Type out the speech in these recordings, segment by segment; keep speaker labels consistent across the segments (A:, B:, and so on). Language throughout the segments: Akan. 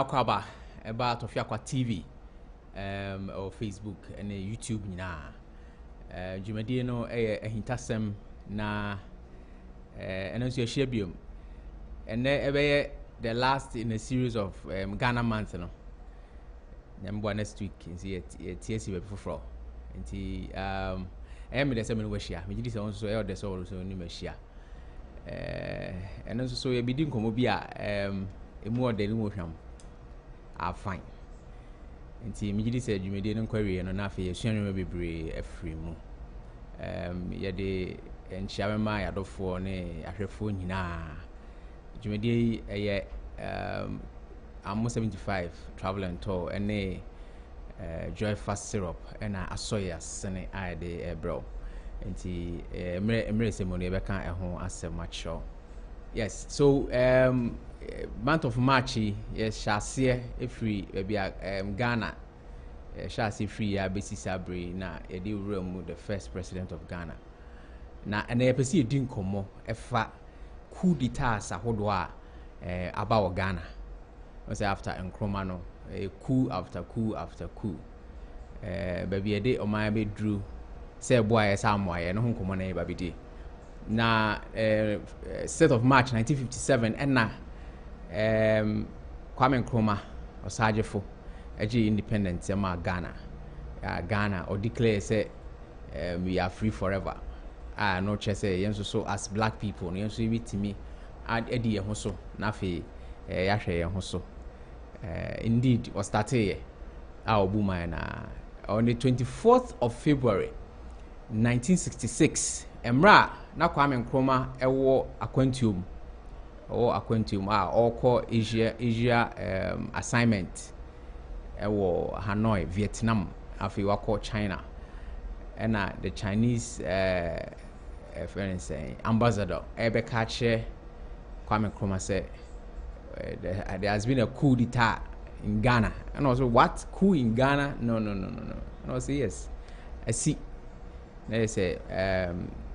A: akwaba about Tofiakwa TV or Facebook and YouTube na dwumadie no AHINTASEM na enso ye share biom and the last in a series of Ghana month no nyambo next week nsi TSC be foforo nti me de se me no hia me gidi se won so de so ni ma hia enso so ye bidi nkomo bi a emu ode ni mo hwam fine nti me gidi se dwumadie no kwawie no na afa ye suanwe bebre afri mu ye de enchiamema yadofo ne ahwefo nyina dwumadie eye almost 75 travel and tour and joy fast syrup and asoya sene ade bro nti emre semoni be kan ehon asem macho. Yes, so month of March yes shase every Ghana shase free ya besi sabre na edi room the first president of Ghana na and e pesi edi nkomo efa coup d'etat sahodo a about Ghana. Was after Nkrumah a coup after coup after coup. Baby a day on my bed drew say boy somewhere and home common baby day. Na 7th of March 1957 and na Kwame Nkrumah or Sajefo AG independence ma Ghana. Ghana or declare say we are free forever. No chess say so as black people yenso be to me add Eddie Hoso nafi yahwe hoso. Indeed was started our boomer on the 24th of February 1966 emra na Kwame Nkrumah ewo aquantium all call Asia assignment ewo Hanoi Vietnam afi wako China and the Chinese ambassador ebe kache Kwame Nkrumah say there has been a coup d'etat in Ghana. And also, what? Coup in Ghana? No. And I say, yes. I see. They say,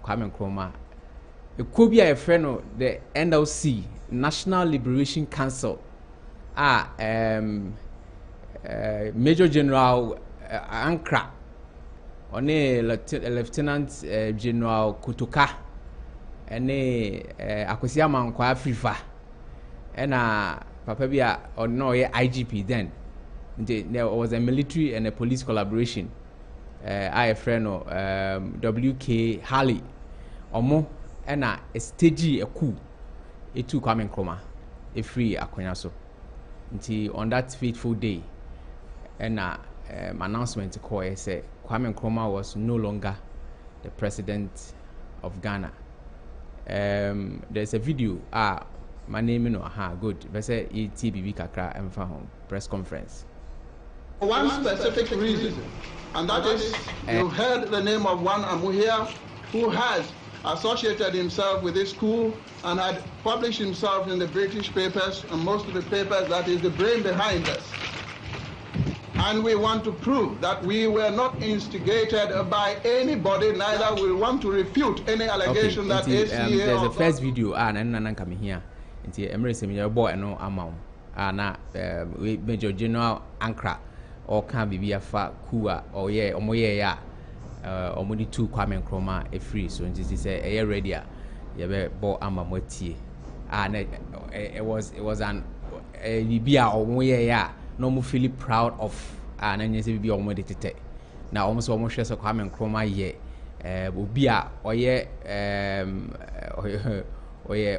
A: Kwame Nkrumah. It could be a friend of the NLC, National Liberation Council. Major General Ankra. On a Lieutenant General Kutuka. And Akwesiama Nkwa Afrifa. And Papa Bia or no IGP then. There was a military and a police collaboration. I a friend of WK Harley Omo and a stage a coup. It took Kwame Nkrumah a free Akwanyaso. Until on that fateful day and announcement to call say Kwame Nkrumah was no longer the president of Ghana. There's a video my name no good. But say ETBB kakra emfa home press conference.
B: For one specific reason, and that is you heard the name of one Amuhia who has associated himself with this coup and had published himself in the British papers and most of the papers that is the brain behind us. And we want to prove that we were not instigated by anybody, neither we want to refute any allegation that is here.
A: There's a first video and coming here. Nti emre seminar boy no amount na Major General Ankra or can be afa kuwa or ye omoye ya omodi two Kwame Nkrumah e free so nti say e ready a ye be bo amamwatie it was an bibia omoye ya no mo feel proud of na nyese bibia omodi tete na omo so omo hwe so Kwame Nkrumah ye obi a oye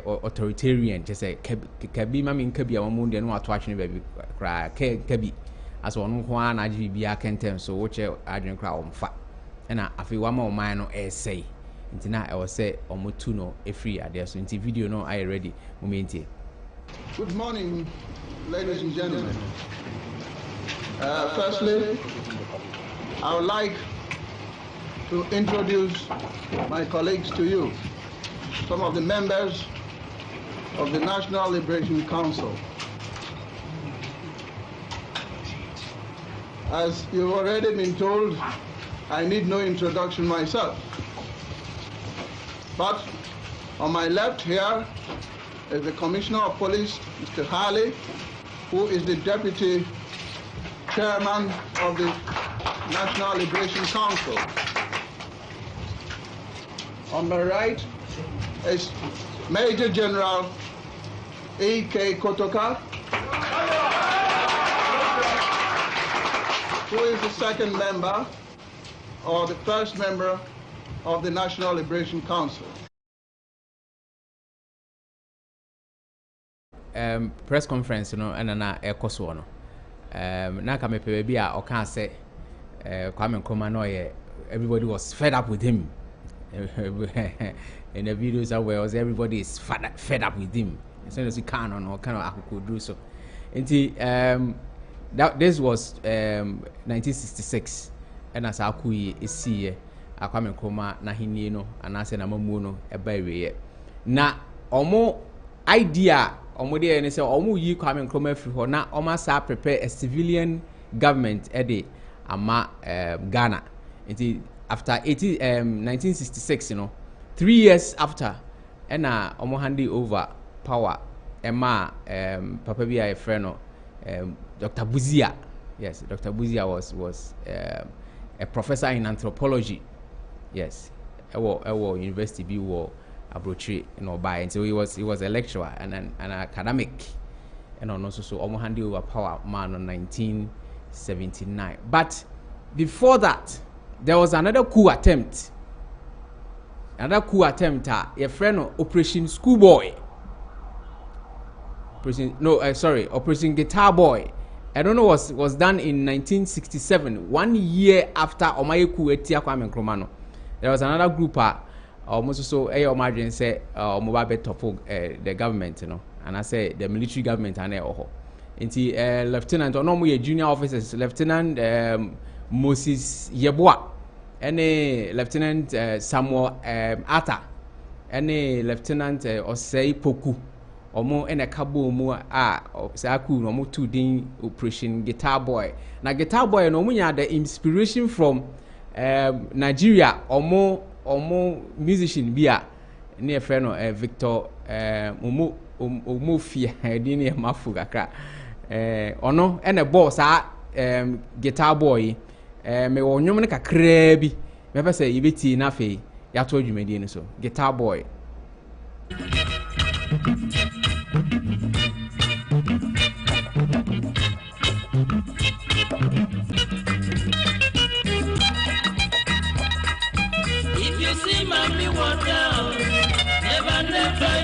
A: authoritarian just say kabi mami nkabi amamu de no ato atwene baby kra kabi aso ono ho ana agi bia kentem so wo che adwen kra omfa na afi wa ma oman no say nti na e wo say omotu no e free ade so nti video no I ready momenti.
B: Good morning ladies and gentlemen. Firstly I would like to introduce my colleagues to you. Some of the members of the National Liberation Council. As you've already been told, I need no introduction myself. But on my left here is the Commissioner of Police, Mr. Harley, who is the Deputy Chairman of the National Liberation Council. On my right is Major General E.K. Kotoka, who is the second member or the first member of the National Liberation Council.
A: Press conference, and na ekoso no. Na ka mepe bi a oka say Kwame Nkrumah no everybody was fed up with him. In the videos that was everybody is fed up with him. As soon as he can or kind of could do so. That this was 1966, and as Aku is see Kwame Nkrumah na hini no anase na mamu no eba ewe na omo idea omo de ne say omo yi Kwame Nkrumah free ho na omo sa prepare a civilian government ede ama Ghana. After 1966, 3 years after, and omo handi over power ema papa bi a friend Dr. Buzia. Yes, Dr. Buzia was a professor in anthropology. Yes, ewo university bi wo abrochi by, and so he was a lecturer and an academic, and also so omo handi over power man on 1979. But before that, there was another coup attempt. A friend of Operation Schoolboy. Operation Guitar Boy. I don't know, was done in 1967, 1 year after Omaye coup etia Kwame Nkrumah. There was another group almost so Omajen say Omobabe topo the government, and I say the military government and Lieutenant or junior officers, Lieutenant Moses Yeboah, any Lieutenant Samuel Atta, any Lieutenant Osei Poku, or more in a cabo more Saku, no more 2 din Operation Guitar Boy. Now Guitar Boy no more the inspiration from Nigeria or more musician beer near friend Victor Omofia Dini Mafugaka. Ono and a boss Guitar Boy. Me wo nwom ne kakra bi me pese yibeti na fe ya to adwumadi ne so Guitar Boy.
C: If you see mommy walk down, never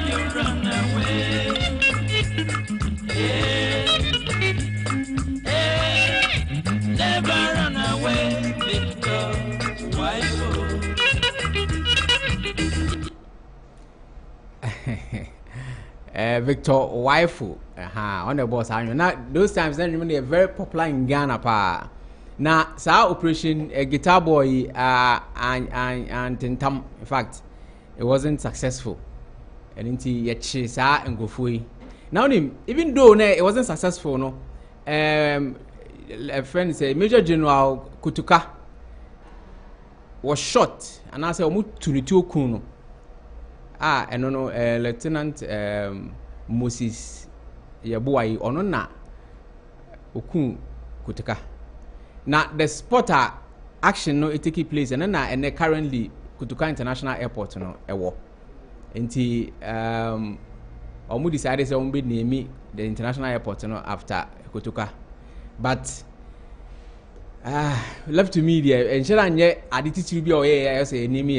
C: you run away. Never run away, Victor Waifu.
A: Victor Waifu, on the boss. Now those times then they're very popular in Ghana pa. Now sa Operation Guitar Boy and Tintam, in fact it wasn't successful. And into yet sa and go free. Now even though it wasn't successful, no, a friend say Major General Kutuka was shot, and I said almost 22 kuno. And Lieutenant Moses Yeboah onona okun Kutuka. Now the spotter action no it take place, and then currently Kutuka International Airport no ewo. Enti omu decided say omu be name the international airport no after Kutuka. But left to me there and shall I additive be or say name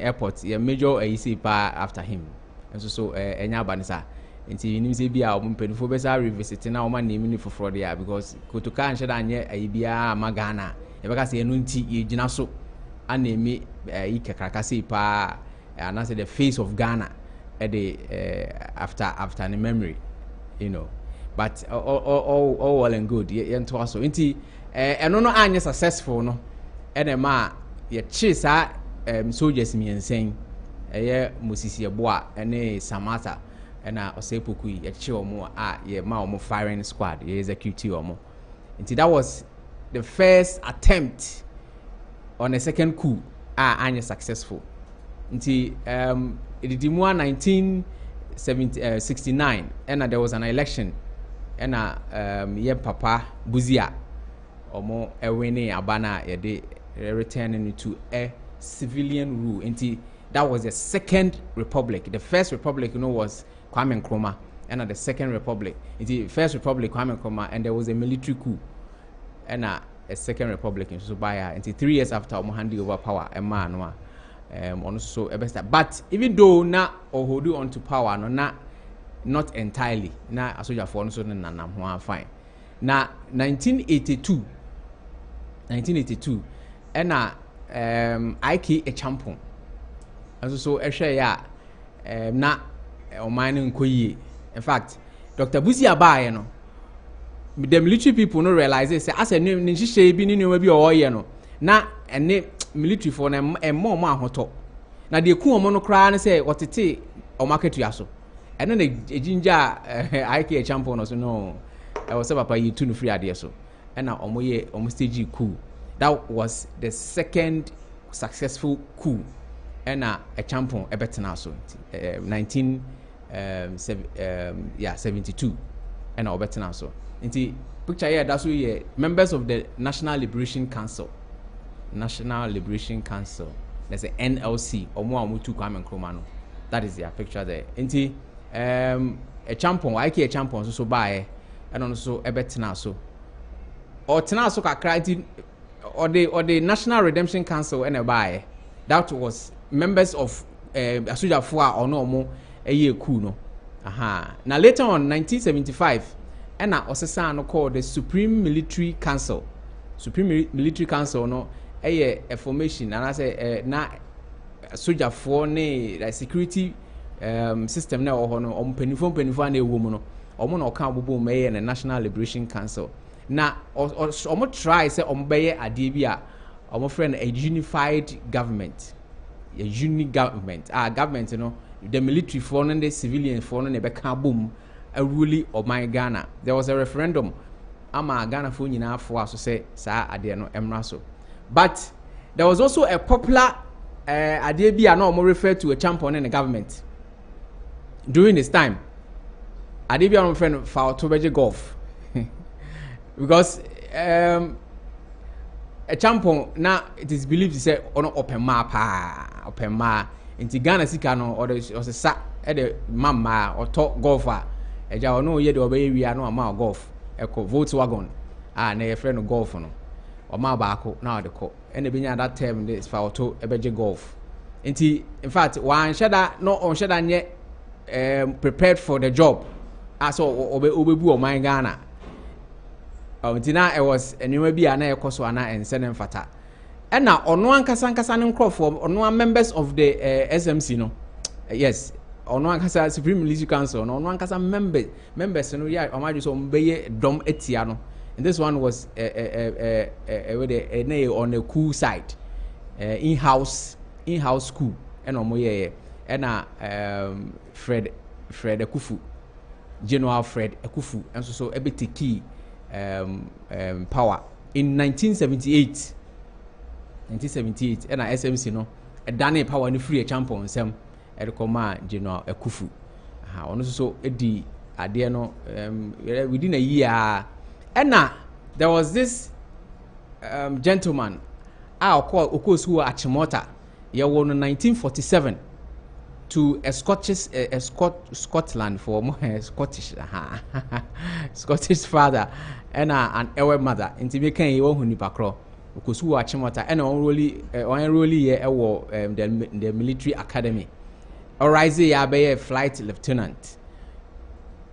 A: airport major pa after him. And so enya banisa until you say be our penfo besa revisiting our man name for fraud there because Kutuka and shall I bia magana if I say nunti jinaso and name me ikakrakasi pa and I say the face of Ghana at the after the memory, But all well and good. Yento aso. Inti no anya successful no. Enema ye chisa soldiers mi enseng. Eye Moses Yeboah ene Samata ena Osepoku ye chi omo ye ma omo firing squad ye execute omo. Inti that was the first attempt on a second coup anya successful. Inti it did 1969 and there was an election. ɛna ye papa Buzia omo ewene abana yede returning to a civilian rule. And that was the second republic. The first republic, was Kwame Nkrumah, and the second republic. The first republic, Kwame Nkrumah, and there was a military coup, and a second republic in Subaya. And 3 years after, I'm handing over power, a man, also a best. But even though na or hold on to power, not entirely. Na a soldier for so na fine. Na 1982, and Ike a champion. And so a share na o mining koyi. In fact, Dr. Buzia Ba, the military people no realize this. As a name, she be in maybe or na and military for them and more hoto. Now the coup mono cry and say what it or market yaso. And then a ginger Ike a champion or so no. I was about you 2 free ideas so. And now almost stage coup. That was the second successful coup. And a champion a better now so 1972 and a better now so. Inti picture here that's we members of the National Liberation Council. There's a NLC or more mutu Kwame Nkrumah. That is their picture there. Inti a champion, I a champion so buy and also a better now so. Or tenaso kakra or the National Redemption Council and a buy. That was members of Asuja Fua or no more a year kuno. Aha. Now later on 1975 and also called the Supreme Military Council. Supreme Military Council no a formation and I say na Asuja Fua ne like security system na or no penifo na woman no omo na oka bobo me and the National Liberation Council. Na omo try say omo beye ade bi a omo friend a unified government. A unique government. Government, the military for and the civilian for and the boom a ruling of my Ghana. There was a referendum. Ama Ghana for you now for us to say sa adiano emraso. But there was also a popular idea be no more referred to a champion in the government. During this time, idea be no friend for to golf. Because a champion now it is believed to say on open map into Ghana Sikano or the sa at the mama or talk golfer. A jaw no yet obey we are no amount golf. Echo Volkswagen na a friend of golf no or Mabako now the co. And the being that term this for to a beje golf. In fact, one shada no on shada yet prepared for the job. As obebu or my Ghana. Tina it was a new be an ekoswana and send fata. And now on one Kasan Crawford on one members of the SMC no. Yes, on one Casa Supreme Military Council, on one Casa members no ya or just obey dom etiano. And this one was a on the Coup side. In-house school and on moye and Fred Ekufu. General Fred Ekufu and so a bit key power in 1978 and SMC no a dane power and free a champion some at the command General Ekufu also the idea no within a year and now there was this gentleman I'll call Okos who are Achimota year 1947 to a Scotland for more Scottish Scottish father and an elder mother. Into making you who nipacro because who are Chimota and only the military academy. Orize Abe flight lieutenant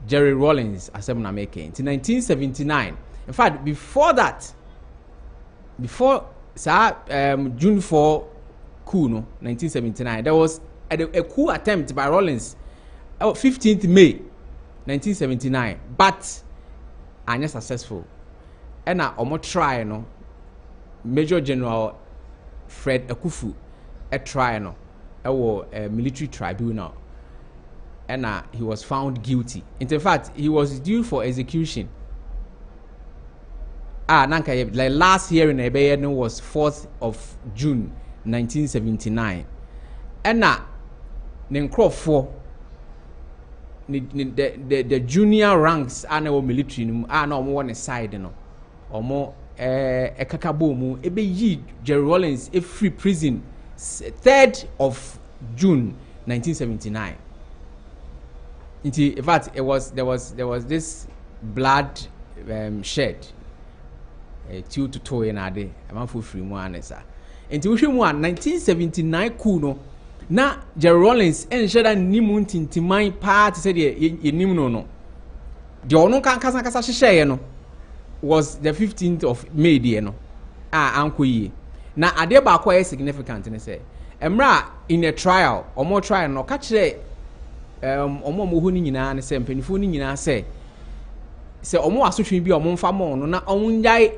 A: Jerry Rawlings as I'm making in 1979. In fact, before that, before June 4 coup no 1979, there was a coup attempt by Rawlings 15th May 1979, but I'm successful. And now omo try no Major General Fred Ekufu a try no a military tribunal, and he was found guilty. In fact, he was due for execution. Nanka like last hearing no was 4th of June 1979, and now Nkrofo the junior ranks are no military no are no one side no omo ekakabo mu ebe yi Jerry Rawlings a free prison 3rd of June 1979. In fact, there was this blood shed. Two to toe in a day. A man for free one answer. Until we 1979 coup no. Na Jerry Rawlings and share that nimun tinti my part said ye nimuno no. The ono kasa share no was the 15th of May there no. Anko ye. Na ade ba kwa significant ne say. Emra in a trial or more trial no catch omo mo honi nyina ne se mpanifo ni nyina se omo asotwe bi omo mfa mo no na omo nyai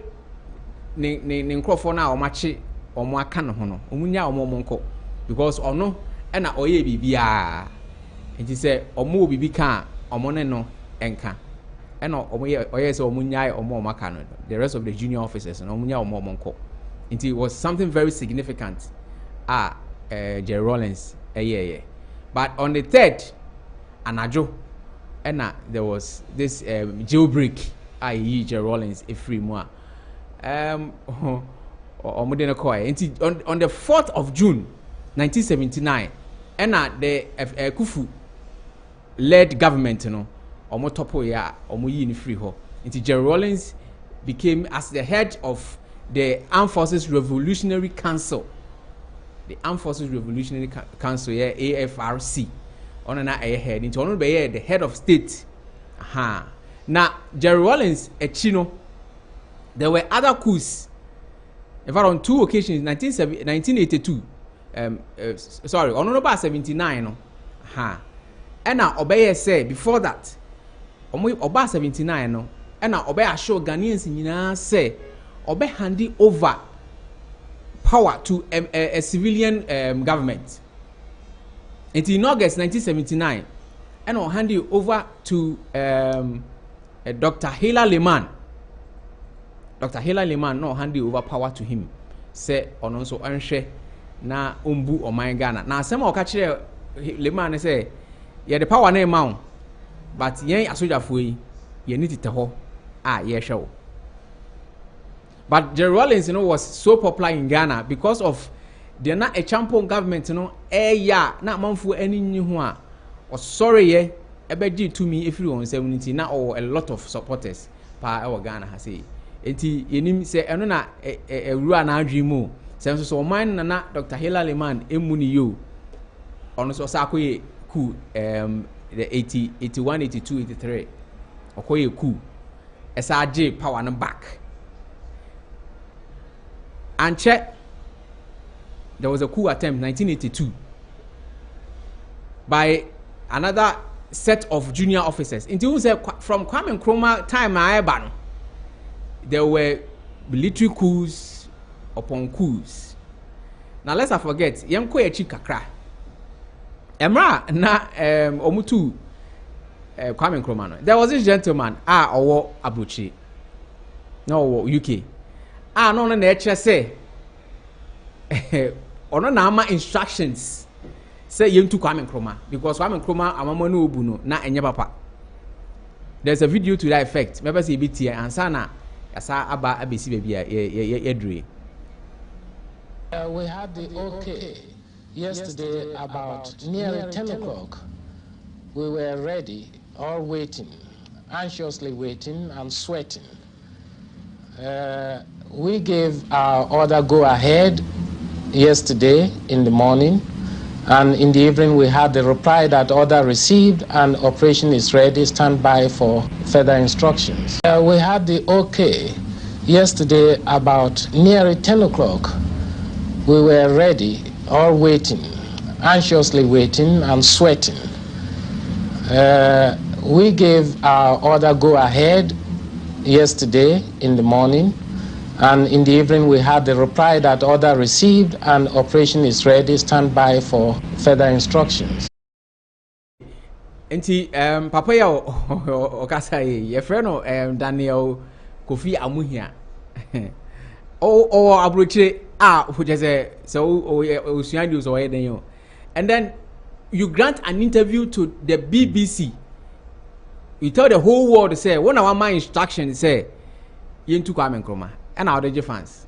A: ne nkrofo na omo ache omo aka no ho no omo nya omo nko because ono e na oye bibia enti se omo bibi ka omo ne no enka e no omo ye oye se omo nyai omo aka no the rest of the junior officers no omo nya omo nko enti it was something very significant Jerry Rawlings but on the 3rd Anajo and there was this jailbreak Jerry Rawlings a free more on the 4th of June 1979 and the Kufu led government no omotopo ya omoyi ni free ho until Jerry Rawlings became as the head of the Armed Forces Revolutionary Council. The Armed Forces Revolutionary Council, AFRC, on an head into one by the head of state. Now, Jerry Rawlings, Chino, there were other coups. In fact, on 2 occasions, 1982, sorry, on about 79. And now, Obey say before that, about 79, no, and now Obey show Ghanaians in say, Obey handy over power to a civilian government. And in August 1979, and I'll hand you over to Dr. Hela Lehman. Dr. Hela Lehman no hand you over power to him. Say on also answer na umbu o my Ghana. Now some of catch Lehman say yeah the power name mount, but yen asoja fui ye need it ho yeah show. But Jerry Rawlings, was so popular in Ghana because of the na a champion government, na manfu any new one. Or sorry, ebe to me if you want 70 now or a lot of supporters pa our Ghana has say. Enti yenim say eno na a rua na adwimo. Say so man na Dr. Hela Lehman emuni yo. Ono so SACKEY coup the 80 81 82 83. Okoye coup. SRJ power no back. And check, there was a coup attempt 1982 by another set of junior officers. Until from Kwame Nkrumah time, there were military coups upon coups. Now let's not forget, Yemko Echi Kakra. Emra na Omutu Kwame Nkrumah. There was this gentleman, Owo Abuchi, no UK. No na nature say ono na ama instructions say yem to Kwame Nkrumah because Kwame Nkrumah amama no obu no na enye papa. There's a video to that effect. Maybe say bit here ansa na asa aba abesi bia ye dre.
D: We had the okay yesterday about nearly 10 o'clock. We were ready, all waiting, anxiously waiting and sweating. We gave our order go ahead yesterday in the morning, and in the evening we had the reply that order received and operation is ready, stand by for further instructions. We had the okay yesterday about nearly 10 o'clock. We were ready, all waiting, anxiously waiting and sweating. We gave our order go ahead yesterday in the morning, and in the evening we had the reply that order received and operation is ready, stand by for further instructions.
A: Enti papa ya okasa ye freno Daniel Kofi Amuhia o abroche which is so osuandi so den yo. And then you grant an interview to the BBC you tell the whole world say when our my instruction say yentu Kwame Nkrumah and our DJ fans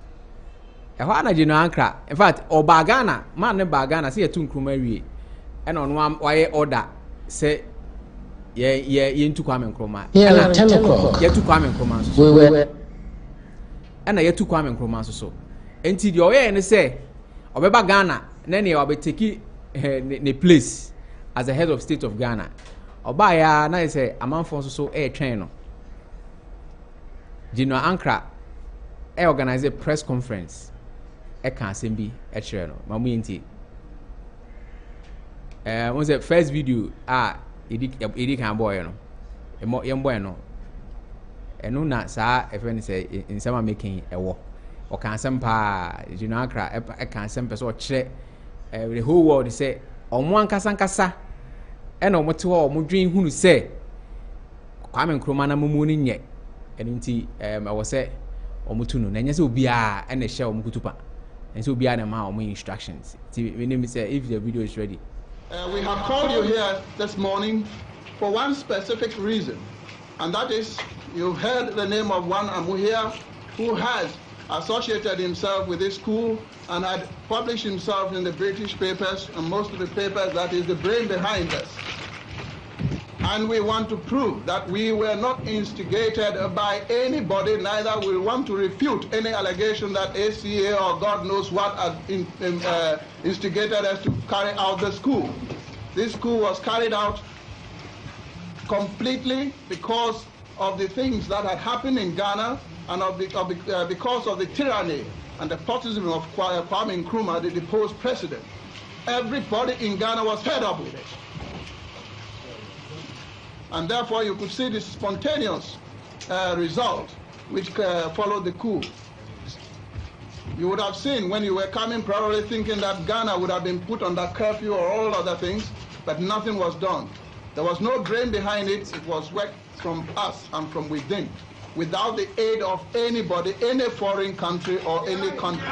A: e ho na General Ankra in fact Obagana man ne Bagana say yetu Nkrumah wie and on one why order say yentu Kwame Nkrumah
D: here at 10 o'clock
A: yetu Kwame Nkrumah so
D: we were
A: and yetu Kwame Nkrumah so enti the oye ne say obeba Ghana na ne obeteki ne place as the head of state of Ghana oba ya na say amanfo so twɛn no General Ankra organize a press conference can asɛm bi kyerɛ no mamu yenti on the first video edi kan boy no yɛn boy no ɛno na saa ɛfɛ ne sɛ nsɛm a making ɛwɔ ɔka asɛm pa General Ankra ɛka asɛm pɛ sɛ ɔkyerɛ the whole world sɛ ɔmo ankasa ɛna ɔmo te hɔ ɔmo dwen hunu sɛ Kwame Nkrumah na mumu ne nyɛ ɛno nti ɛwɔ sɛ ɔmo tu no na nyɛ sɛ obiara ɛna hyɛ ɔmo kutupa and so obiara na ma ɔmo instructions ti me name say if the video is ready.
B: We have called you here this morning for one specific reason, and that is you've heard the name of one Amuhia who has associated himself with this coup and had published himself in the British papers and most of the papers that is the brain behind us. And we want to prove that we were not instigated by anybody, neither we want to refute any allegation that ACA or God knows what has instigated us to carry out this coup. This coup was carried out completely because of the things that had happened in Ghana and because of the tyranny and the despotism of Kwame Nkrumah, the deposed president. Everybody in Ghana was fed up with it. And therefore you could see the spontaneous result which followed the coup. You would have seen when you were coming probably thinking that Ghana would have been put under curfew or all other things, but nothing was done. There was no brain behind it. It was work from us and from within, without the aid of anybody, any foreign country or any country.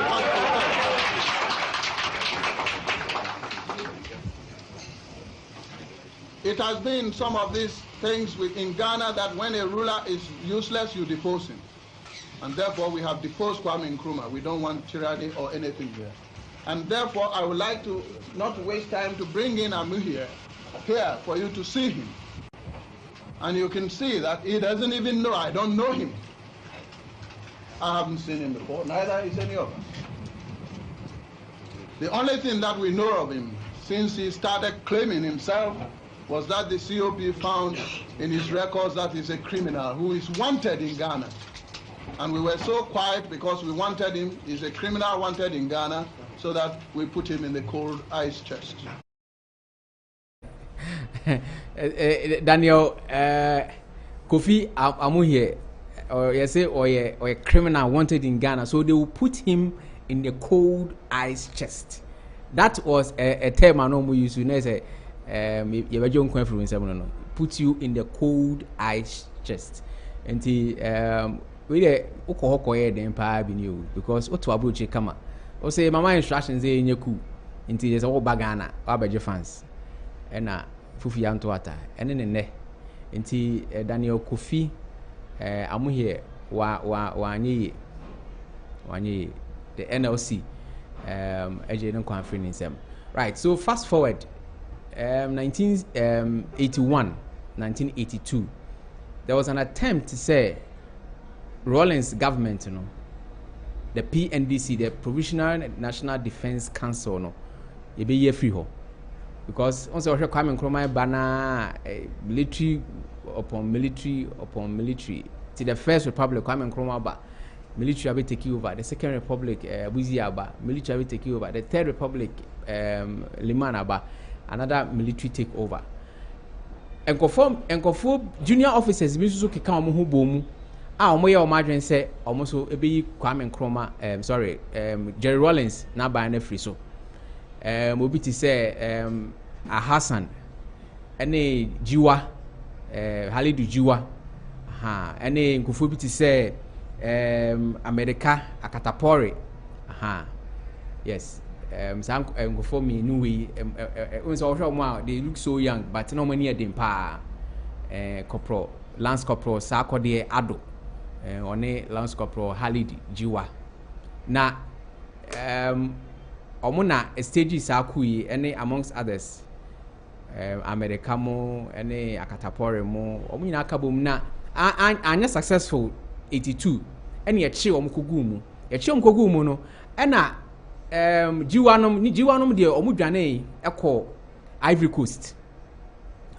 B: It has been some of these things in Ghana that when a ruler is useless, you depose him. And therefore, we have deposed Kwame Nkrumah. We don't want tyranny or anything here. And therefore, I would like to not waste time to bring in Amu here for you to see him. And you can see that he doesn't even know. I don't know him. I haven't seen him before, neither is any of us. The only thing that we know of him since he started claiming himself was that the COP found in his records that he's a criminal who is wanted in Ghana. And we were so quiet because we wanted him, he's a criminal wanted in Ghana, so that we put him in the cold ice chest.
A: Daniel, Kofi Amuhie, or you say, or a criminal wanted in Ghana, so they will put him in the cold ice chest. That was a term I know we used to say. Put you in the cold ice chest. And we the Okohokoye the empire be new because what to abuche kama. O say mama instructions in your coup until there's all bagana, Abaja fans. And Fufi Antoata, and then ne until Daniel Kofi Amu here wanye the NLC agent conference. Right, so fast forward 1982, there was an attempt to say Rawlings government, the PNDC, the Provisional National Defense Council, you be here free ho, because also Kwame Nkrumah banner military upon military upon military. To the First Republic, Kwame Nkrumah ba military will take over. The Second Republic, Buzi Aba military will take over. The Third Republic, Liman Aba. Another military takeover. And conform junior officers be so keka omo ho bomu a omo ye o madwen say omo so ebeyi Kwame Nkrumah Jerry Rawlings na ba na free so obi ti say a Hassan ene Jiwa Halidu Jiwa ene nkofo bi ti say America Akatapori yes some for me no way they look so young but no money at them pa corporal Lance Corporal Sakode Ado one Lance Corporal Halid Jiwa na omuna stage Sakui any amongst others America mo any Akatapore mo omuna kabum na anya successful 82 any a chi omkogumu ye chi omkogumu no ena jiwanom de omudwane ekọ Ivory Coast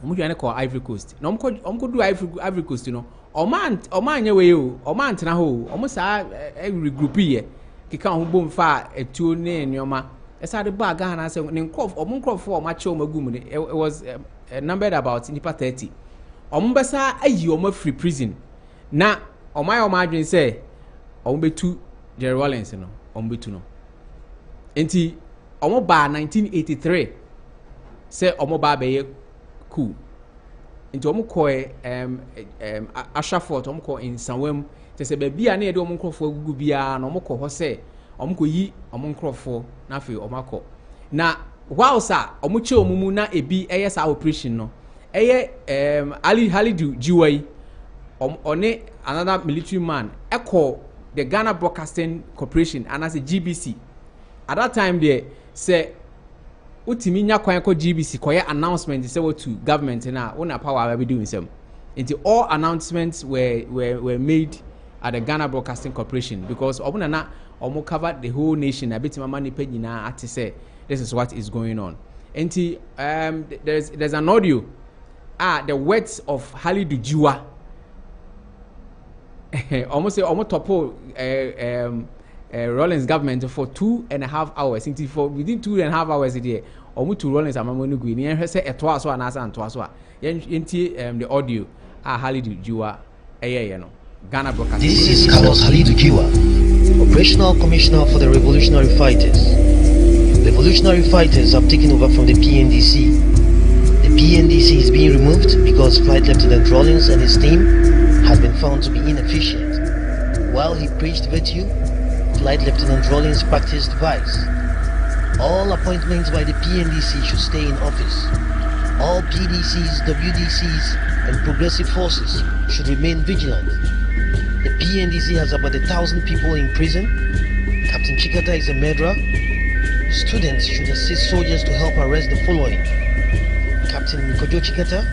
A: omudwane ko Ivory Coast na omkodu Ivory Coast no omanya we o omantena ho omusa regroup ye kika ho bom fa etuo ne nyoma esa de ba ga na se ne nkrof o ma che o magum ne it was numbered about nipa 30 ombesa ayi o free prison na omaya o ma adwen se ombetu Jerry Rawlings no ombetu no enti omo ba 1983 se omo ba be Coup enti omo ko Ashafort omo ko in Sanwem te se ba bia na ye de omo nkrofo agugu bia na omo ko ho se omo ko yi omo nkrofo na afi omo akọ na whilst omo che omo mu na ebi eye sa operation no eye Halidu Jiwai one another military man echo the Ghana Broadcasting Corporation and as a GBC at that time there say utimi nya kwan ko GBC koye announcement say what to government na una power we doing some until all announcements were made at the Ghana Broadcasting Corporation because obuna na omo covered the whole nation a bit mama ni panyina ati say this is what is going on until there's an audio the words of Halidu Jiwa almost say almost topo Rawlings government for 2.5 hours. Until for within 2.5 hours a day, almost to Rawlings amamonu gui. Ni say etwa so anasa antwa so. The audio Halidu Jiwa no Ghana Broadcasting.
E: This is Carlos Halidu Jiwa, Operational Commissioner for the Revolutionary Fighters. Revolutionary Fighters have taken over from the PNDC. The PNDC is being removed because Flight Lieutenant Rawlings and his team has been found to be inefficient. While he preached virtue, Flight Lieutenant Rawlings practiced vice. All appointments by the PNDC should stay in office. All PDCs, WDCs, and progressive forces should remain vigilant. The PNDC has about 1,000 people in prison. Captain Chikata is a murderer. Students should assist soldiers to help arrest the following: Captain Kojo Chikata,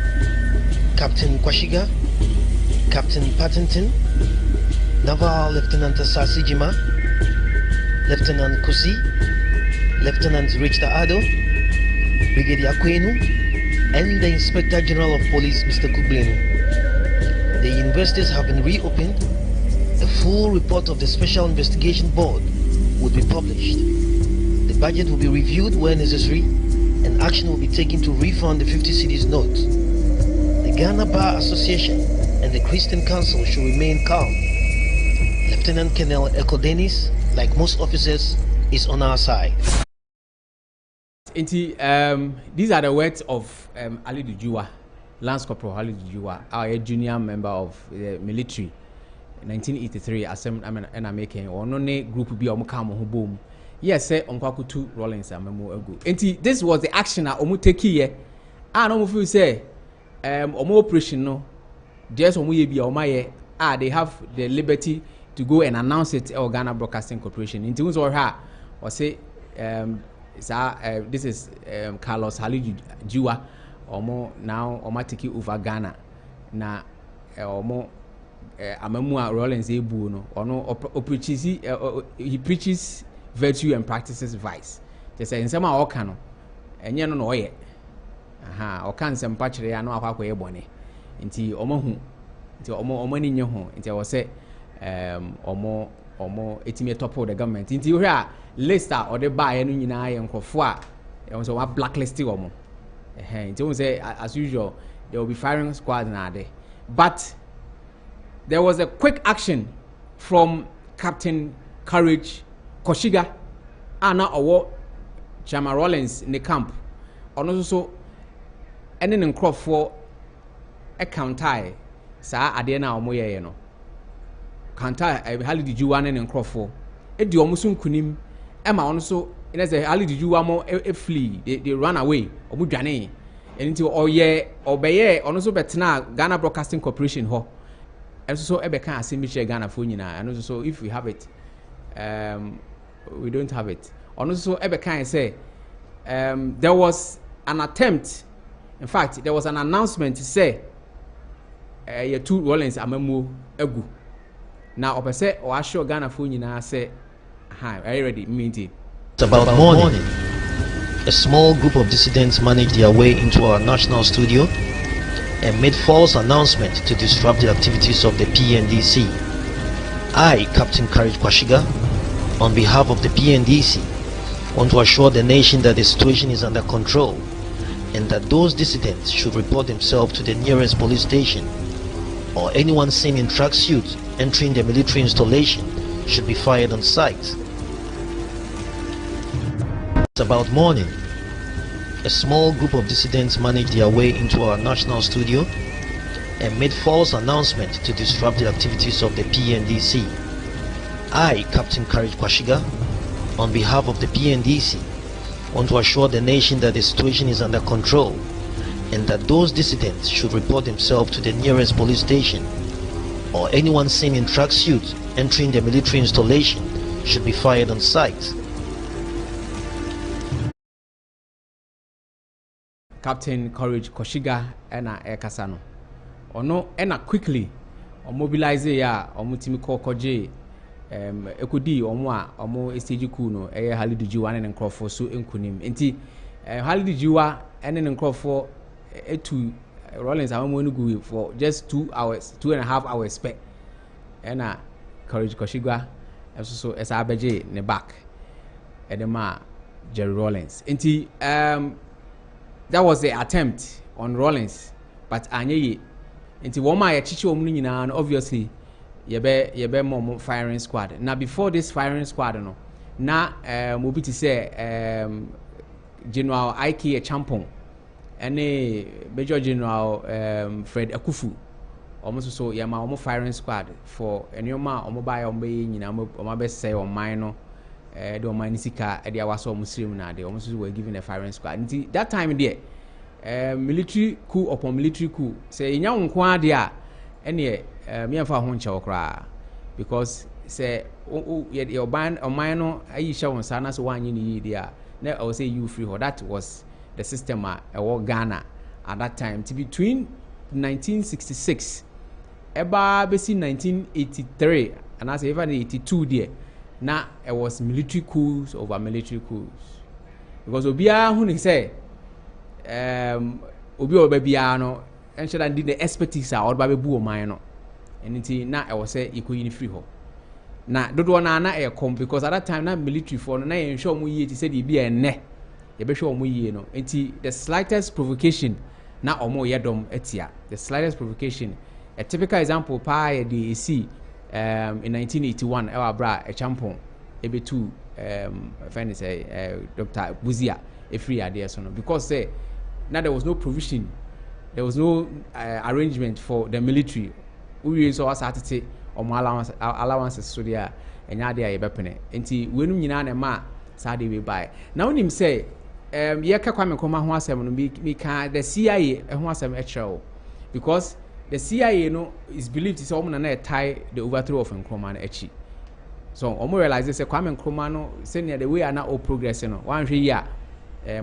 E: Captain Kwashiga, Captain Patterton, Naval Lieutenant Sasijima, Lieutenant Kusi, Lieutenant Richter Ado, Brigadier Kwenu, and the Inspector General of Police, Mr. Kublenu. The universities have been reopened. A full report of the Special Investigation Board will be published. The budget will be reviewed where necessary, and action will be taken to refund the 50 cedis note. The Ghana Bar Association and the Christian Council should remain calm. Lieutenant Colonel Eko Dennis, like most officers, is on our side.
A: These are the words of Halidu Jiwa, Lance Corporal Halidu Jiwa, our junior member of the military, 1983. I'm making or no group be omukamo boom. Yes, sir, Onkwakutu Rawlings amemo ego. This was the action that omu take here. And omu feel say omu operation no. Just omu ye bi omaye they have the liberty to go and announce it at Ghana Broadcasting Corporation. In terms of her, or say this is Carlos Halidu Jiwa. Omo now omo take over Ghana. Na omo amemua Rawlings ebu no. Ono he preaches virtue and practices vice. They say in some oka no. Enye no no oye. Aha, oka nsem kire ya no akwa ye bone. Nti omo hu. Nti omo ni nye ho. Nti wo say omo etime top of the government. Nti wo hwa list or the buy no nyina ye nkofo a e so wa blacklist omo. Nti wo say as usual there will be firing squad na there. But there was a quick action from Captain Courage Koshiga ana owo Chama Rawlings in the camp. Ono so ene ne nkrofo counter sa ade na omo ye no. Counter Halidu Jiwa ne nkrofo e di omo so nkunim e ma ono so ina say Halidu Jiwa mo flee they run away omo dwane Into obeye ono so betena Ghana Broadcasting Corporation ho. And so ebe kan asemi Ghana for nyina. And so if we have it, we don't have it. Ono so ebe kan say there was an attempt. In fact, there was an announcement to say ye two Rollins amemu egu. Now opese o assure Ghana for nyina say hi, are you ready? Meeting.
E: It's about morning. A small group of dissidents managed their way into our national studio and made false announcements to disrupt the activities of the PNDC. I, Captain Courage Kwashiga, on behalf of the PNDC, want to assure the nation that the situation is under control and that those dissidents should report themselves to the nearest police station, or anyone seen in tracksuit entering the military installation should be fired on sight. It's about morning. A small group of dissidents managed their way into our national studio and made false announcements to disrupt the activities of the PNDC. I, Captain Courage Kwashiga, on behalf of the PNDC, want to assure the nation that the situation is under control and that those dissidents should report themselves to the nearest police station, or anyone seen in tracksuit entering the military installation should be fired on sight.
A: Captain Courage Kwashiga ena ekasano. Ono ena quickly o mobilize ya omutimi kokoje ekodi omo stage Coup no eye Halidu Jiwa ne nkrofo so enkunim. Enti Halidu Jiwa ene nkrofo etu Rollins amamo nugu for just 2 hours, 2.5 hours spent. Ena Courage Kwashiga so esa abeje ne back edema Jerry Rollins. Enti that was the attempt on Rollins, but anyeye nti woma ya chichi omu nyina obviously yebe mo firing squad. Now before this firing squad no na obi ti say General Ike Champon ene Major General Fred Akufu almost so yama omo firing squad for enyoma omo buy omo nyina omo be say on mine no the Omanisika at the Awaso Muslim na they almost were given a firing squad. Until that time there, military coup upon military coup. Say in young Quadia, any me and for Honcha okra because say your band or minor Aisha on Sanas 1 year. Now I will say you free. That was the system at Ghana at that time. To between 1966, eba besi 1983, and I say even 82 there. Now it was military coups over military coups because Obia who say Obi Obia no and should did the expertise or baby boo mine and it now I was say equal in free ho. Now don't want na come because at that time na military for na ensure mu ye to say the be a ne ye be sure mu ye no enti the slightest provocation na omo yedom etia the slightest provocation a typical example pa the see in 1981 ewa bra a champon ebe two friend say Dr. Buzia a free idea so no because say now there was no provision, there was no arrangement for the military we so asatete or allowances so there and ya there ebe pene enti wenum nyina na ma sade we buy now him say ye ka kwame koma ho asem no me ka the CIA ho asem e kire because the CIA no is believed to say omo na tie the overthrow of Nkrumah na echi. So omo realize say Kwame Nkrumah no say near the way are now all progressing no. One hwe ya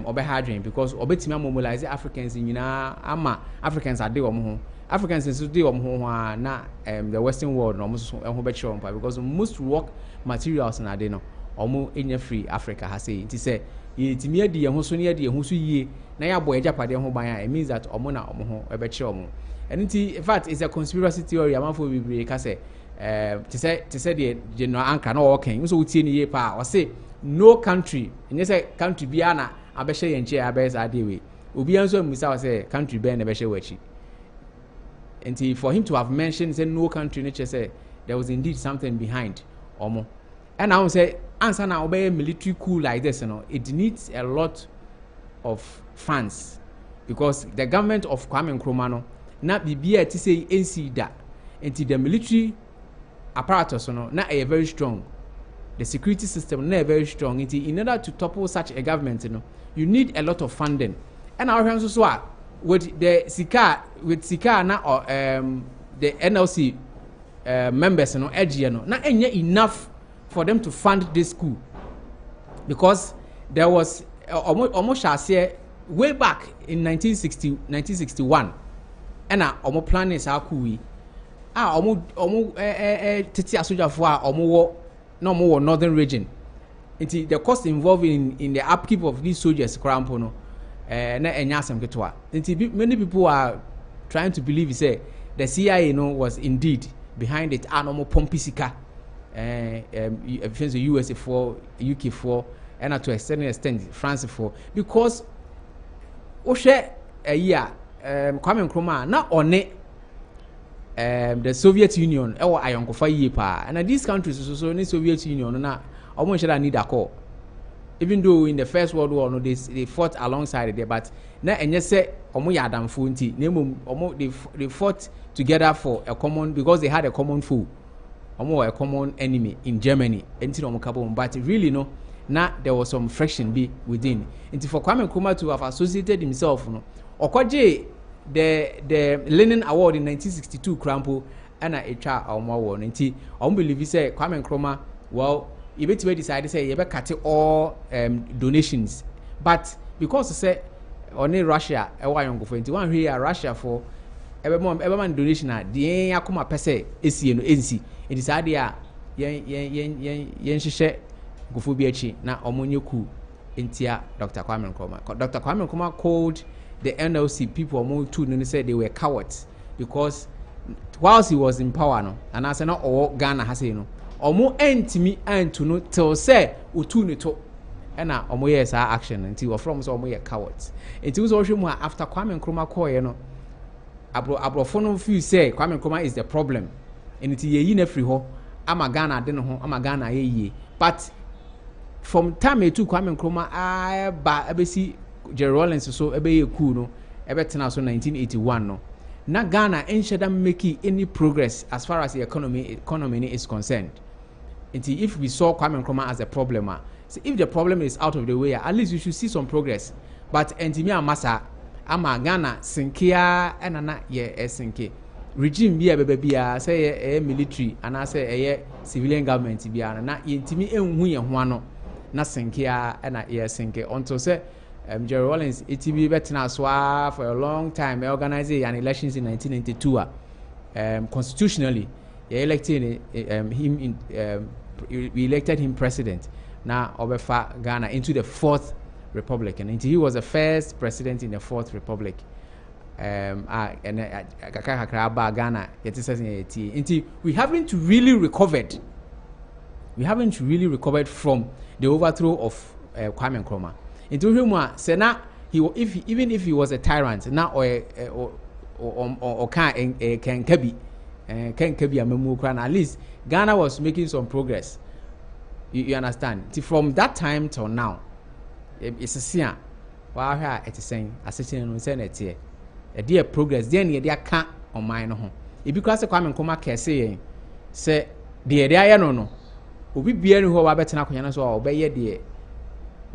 A: obe hardware because obetimi mobilize Africans nyina ama Africans ade omo ho. Africans is dey omo ho na the western world no omo so ho be kire omo because most work materials na ade no omo enya free Africa ha say it say yetimi ade ye ho so ne ade ye ho so yie na ya boy japade ho ban it means that omo na omo ho be kire omo. And in fact, it's a conspiracy theory. I'm for we can say to say the general anchor no working. So we see any pa or say no country. And you say country biana abeshe yenche abes adewe. Obi anso musa say country be na beshe wachi. And for him to have mentioned say no country nature say there was indeed something behind omo. And I will say answer now obey military coup like this, you know, it needs a lot of funds because the government of Kwame Nkrumah no na bibia ti say NC da enti the military apparatus no na a very strong, the security system na very strong enti in order to topple such a government no you need a lot of funding and our hands so with the Sika na the NLC members no edge no na enye enough for them to fund this school, because there was almost way back in 1961 and omo planning sa Coup omo tete asojafo omo wo northern region. The cost involved in the upkeep of these soldiers crampo no na enyasem ketwa. Many people are trying to believe say the CIA was indeed behind it, and omo pompisika the USA for, UK for, and to a certain extent France for, because Oshe a year Kwame Nkrumah na on the Soviet Union or ayonkofa yepa, and these countries so in the Soviet Union na almost should need a call. Even though in the First World War they fought alongside it, but na enye se omo yadam funti they fought together for a common, because they had a common foe, a common enemy in Germany. But really no, now there was some friction be within. And for Kwame Nkrumah to have associated himself, Okoje the Lenin Award in 1962 Crampo and a HR award. And believe say Kwame Nkrumah, well, he decided to say you better cut all donations, but because say only Russia, one here Russia for every man donation the akuma pese esi no ensi it is idea yen hwehwe gofo bi achi na omonye Coup entia Dr. Kwame Nkrumah. Dr. Kwame Nkrumah called the NLC people among two and said they were cowards, because whilst he was in power no, and I said not all Ghana has no omo entimi antu no till say otu ne to na omo yes action until from so omo ye cowards. It was also more after Kwame Nkrumah call no abrofo no feel say Kwame Nkrumah is the problem, and it ye na free ho ama Ghana de no ho ama Ghana ye, but from time to Kwame Nkrumah ba abesi Jerry Rawlings so ebe ye Coup no ebe tena so 1981 no na Ghana enshada make any progress as far as the economy is concerned. Until if we saw Kwame Nkrumah as a problem, so if the problem is out of the way, at least you should see some progress. But entimi amasa ama Ghana sinkia enana ye sinke regime bia bebia say military and say civilian government bia na entimi enhu ye ho ano na sinkia ena ye sinke until say Jerry Rawlings ETB betena so for a long time organizing an elections in 1992 constitutionally they elected him in we elected him president now obefa Ghana into the Fourth Republic, and he was the first president in the Fourth Republic. And Ghana we haven't really recovered. We haven't really recovered from the overthrow of Kwame Nkrumah. Into him, Sena, even if he was a tyrant, now or can kebi a memu, at least Ghana was making some progress. You understand? From that time till now, it's a sin. Wow, it is saying, as a sin, a dear progress, then ye dear can't on mine home. If because a Kwame Nkrumah can say, dear, no. We be any who are better now, or obey ye dear.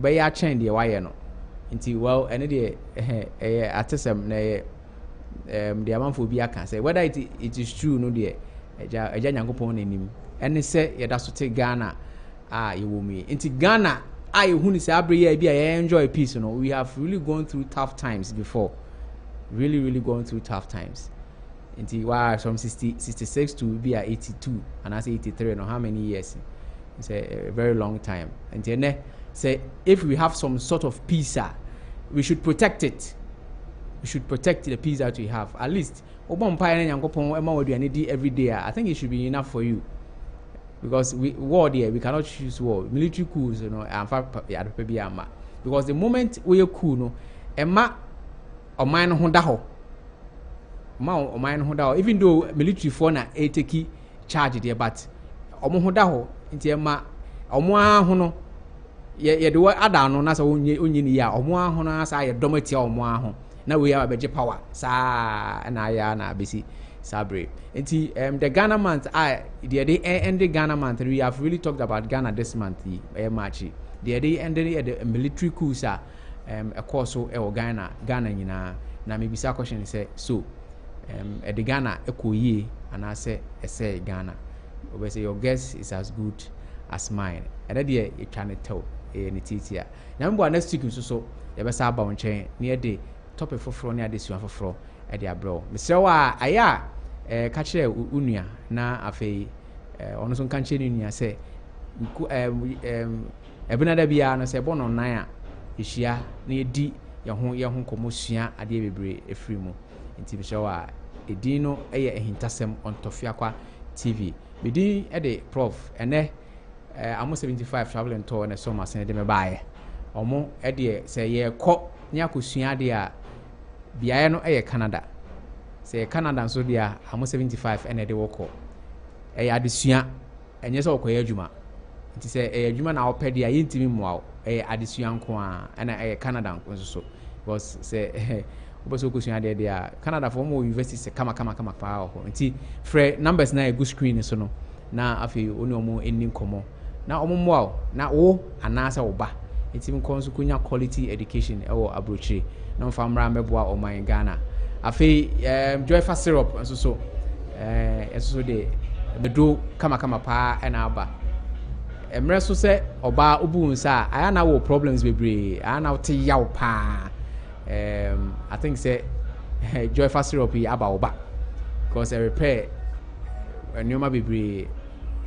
A: By your chain, dear, why no? Until well, any day, AHINTASEM, the amount for be I can say whether it is true, no dear, a young opponent in him. And they say, yeah, that's to take Ghana. You will me. Into Ghana, who is every year, I enjoy peace. You know, we have really gone through tough times before. Really going through tough times. Into from 66 to be at 82, and I say 83, no, how many years? It's a very long time. And then say if we have some sort of peace, we should protect it. We should protect the peace that we have. At least every day. I think it should be enough for you. Because war there, we cannot choose war. Military coups, you know, because the moment we are coup, no, Emma or mine hondaho. Or mine hondaho, even though military phone a take charge there, but omo hondaho into Emma or hono. Ye do ada no na so onyi ni ya omo ahono asa ye domati omo aho na we are beje power sa na ya na besi sabre enti the Ghana month the end the Ghana month we have really talked about Ghana this month March the ended the military coup sa a course so Ghana nyina na mebisa question say so the Ghana ekoye and I say Ghana we say your guess is as good as mine and that you trying to tell any titia na mbo next week so you be say about nchen near the topic for near this one for e dey abro me say wa aya ka kire unua na afei ono so kan kire unua say ebina da bia no say bono nan a ehia na edi ye ho komosua ade bebre efiri mu nti me say wa edin no eye AHINTASEM on Tofiakwa TV bidin e de prof ene amo 75 traveling tour na so ma sen de me baaye omo e de say ye kɔ nya kosua de a biaye no eye Canada say Canada nso de a amo 75 ene de wokɔ eye adesua enye se okoye adwuma nti say adwuma na opɛ de a yintimi moa eye adesua nko a ena eye Canada nko so because say oboso kosua de a Canada for mo university se kama pa ho nti frɛ numbers na egu screen so no na afi oni omo enni nkomo na omo moa na wo anasa wo ba nti nko so kunya quality education ewo abrochire na mfa mra meboa oman Ghana afi joy fa syrup nso so eso de bedo kama pa na aba emre so se oba obu nsa aya na wo problems bebre aya na wote yaw pa I think say joy fa syrup aba oba because repair nyoma bebre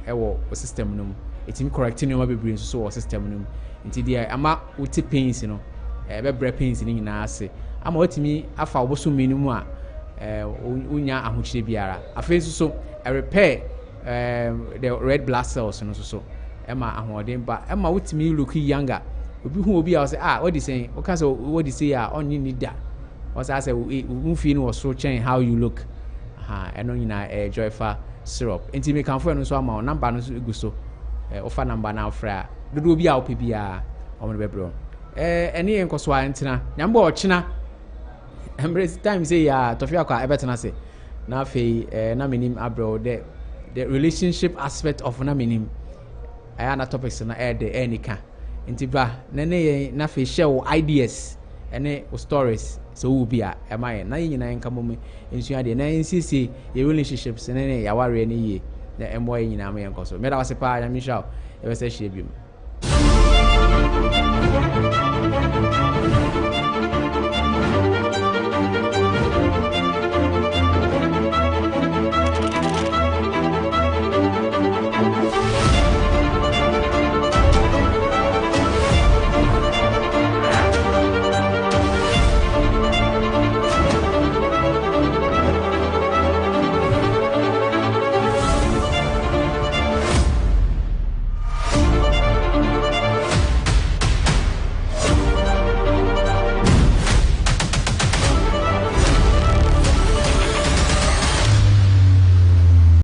A: ewo system no etim correct nyoma bebre nso so system no nti dia ama wote pains no bebre pains ni nyina ase ama watimi afa oboso minimu a unya ahochire biara afei so repair the red blood cells no so ema ahoden ba ema wotimi look younger obi hu obi a say what is saying o ka say what is say only need that o say we feel no so change how you look eno nyina joyfa syrup enti me kan fo no so ama number no so egu so ofa number na ofra dodo obi a ope bia o mo bebro eni enkoso a ntina nyambo ochina embrace time say ya Tofiakwa ebetena say na fe na menim abro the relationship aspect of na menim ayana topics na de enika nti ba nene na fe share ideas ene stories so will be a emaye na nyina enka momme ensua de na nsisi ye relationships nene ya ware ne ye na emboy nyina me enkoso me da wase pa ya misha e be se hye biom